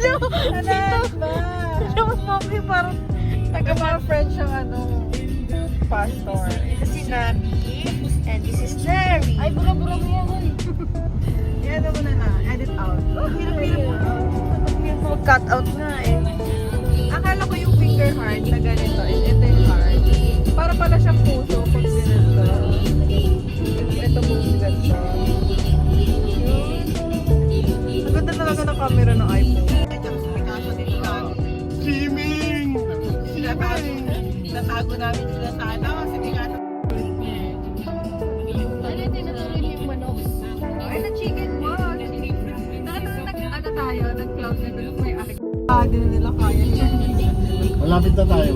Ano ba? Yung mommy parang Taga mga friends yung pastor. ito si Nami. And this is Larry. Ay, bura-bura mo yan. Yan mo na. Edit out. Hirap cut out nga eh. Akala ko yung finger heart na ganito. Ito yung heart. Para pala siyang puso pag ganito. Ito puso ganito. Ang ganda talaga ng camera ng iPhone. Swimming! Natago namin sila sa kasi di nga yung manok. Ay, na-chicken mo. Tayo, nag-cloud na doon may akin. Hindi na nila kaya yan. Malapit na tayo.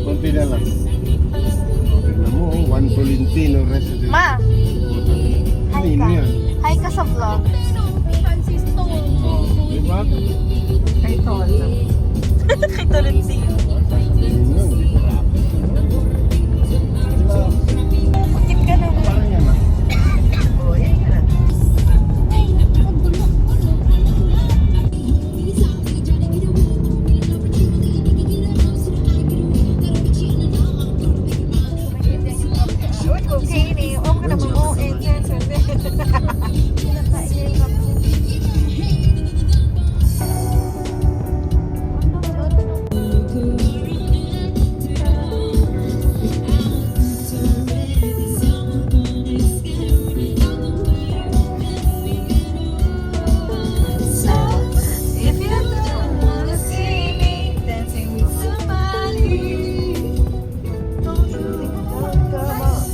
Konti na lang. Tignan mo, Juan Tolentino Residence. Ma! Hi Ano ka. yan? Hi ka sa vlog. Oh, di ba? Kay Tol. Kay Tolentino. Yun yun, di ba? Tip ka na. Parang yan ah. Oh, yan yan. Okay, ni. Okay na mo. If you don't wanna see me dancing with somebody, don't you come on.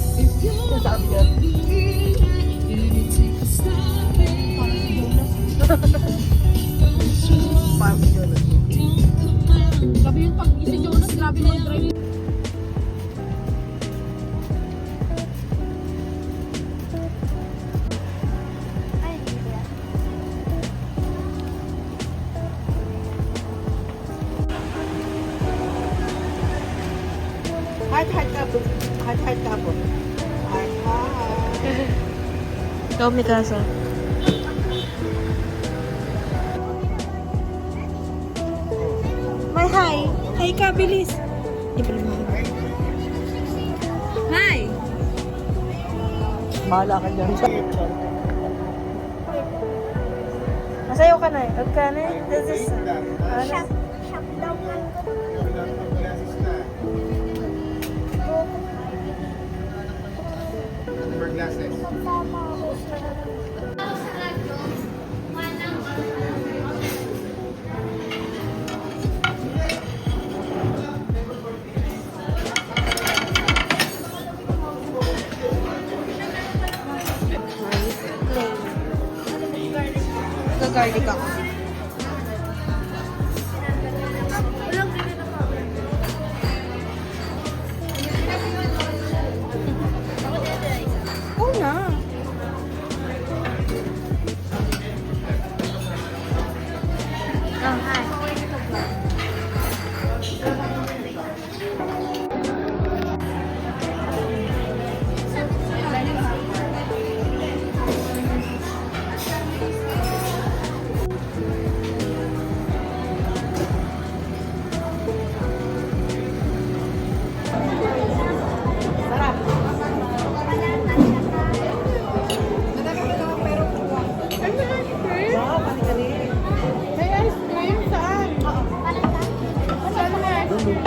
Sabi niya. Parang yun. Grabe yung pag-isa Jonas, grabe na yung drive. Ay, hindi ba? Heart ka po. Heart ka po. Heart. Ikaw, Mikasa. May hi. Hi ka, bilis. Hi! Bahala ka dyan. Masayaw ka na eh. Huwag ka na eh. This is... Ano? For glasses. Gagarlic ako. Oo na. Oh, hi. May ice cream saan? Saan may ice cream?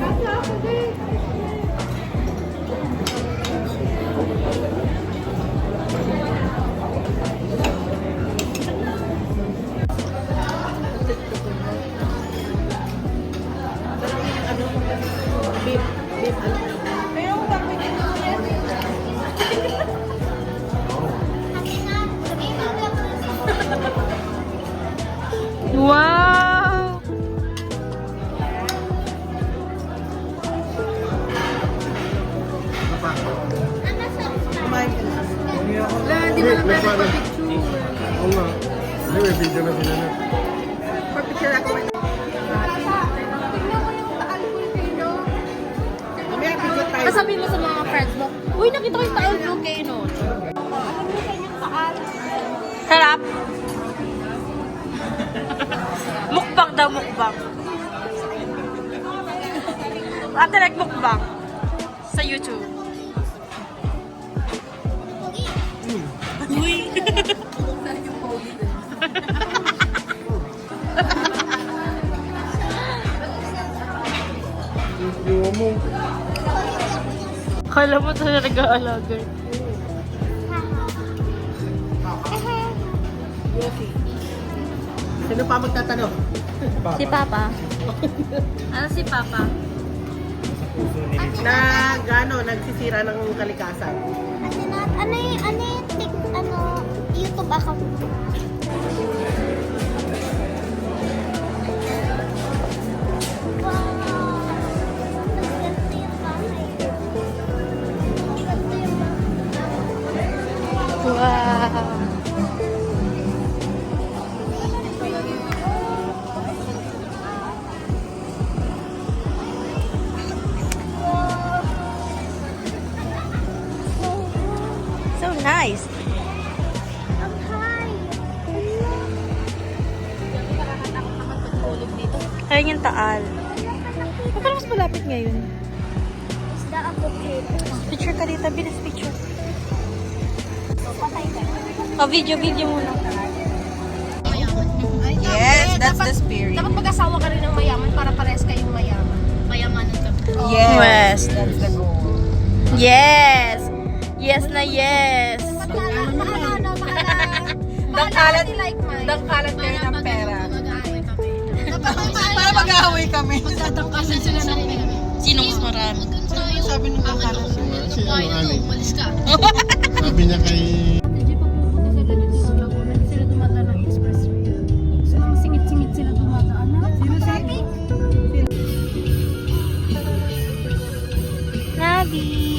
Nasa ako din. Wow! Kumain ka na. Wala, hindi mo na pwede pa-picture. Oo nga. Hindi, may video na sila na. Pag-picture ako. Mamaya picture tayo. Sabihin mo sa mga friends mo, uy, nakita ko yung taal volcano. Sarap. Mukbang daw, mukbang. Ate, nag-mukbang. Sa YouTube. Uy. Yung mo. Kala mo talaga nag-aalaga. Sino pa magtatanong? Si Papa. Ano si Papa? Na gano nagsisira ng kalikasan? Ano yung YouTube account mo? Wow! Ang ganda yung bahay. Ang ganda yung bahay. Wow. So nice. Ang high. Kaya yung taal. Parang mas malapit ngayon. Isda ang bukid. Picture ka dito, bilis picture. Patay ka. Oh, video muna. Yes, that's the spirit. Dapat mag-asawa ka rin ng mayaman para pares kayong mayaman. Mayamanan ka. Yes, that's the goal. Yes. Yes na yes. Dangkalat like mine. Dangkalat kayo ng pera. Para mag-aaway kami. Magtatangkasan sila ng pera. Sinong mas marami? Sabi ng dangkalat. Si ano, Ali. Umalis ka. Sabi niya kay... Hindi pa pupunta sila dito sa Laguna. Hindi sila dumadaan ng expressway. So, singit-singit sila dumadaan. Sino sabi? Nabi.